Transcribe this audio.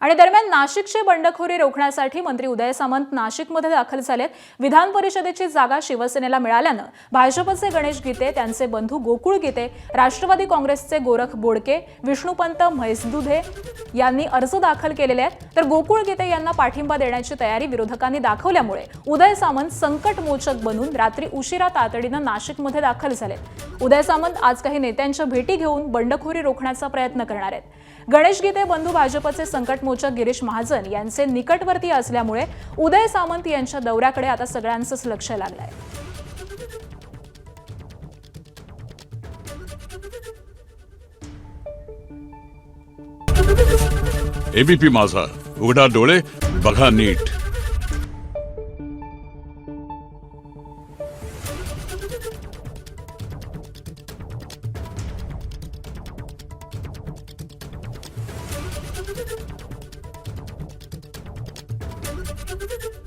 आणि दरम्यान नाशिकची बंडखोरी रोखण्यासाठी मंत्री उदय सामंत नाशिकमध्ये दाखल झालेत। विधान परिषदेची जागा शिवसेनेला मिळाल्यानं भाजपचे गणेश गीते, त्यांचे बंधू गोकुळ गीते, राष्ट्रवादी काँग्रेसचे गोरख बोडके, विष्णुपंत म्हैसदुधे यांनी अर्ज दाखल केलेले आहेत। तर गोकुळ गीते यांना पाठिंबा देण्याची तयारी विरोधकांनी दाखवल्यामुळे उदय सामंत संकटमोचक बनून रात्री उशिरा तातडीनं नाशिकमध्ये दाखल झालेत। उदय सामंत आज काही नेत्यांच्या भेटी घेऊन बंडखोरी रोखण्याचा प्रयत्न करणार आहेत। गणेश गीते बंधू भाजपचे संकटमोचक गिरीश महाजन यांचे निकटवर्ती असल्यामुळे उदय सामंत यांच्या दौऱ्याकडे आता सगळ्यांचंच लक्ष लागलंय। एबीपी माझा, उघडा डोळे बघा नीट। Thank you.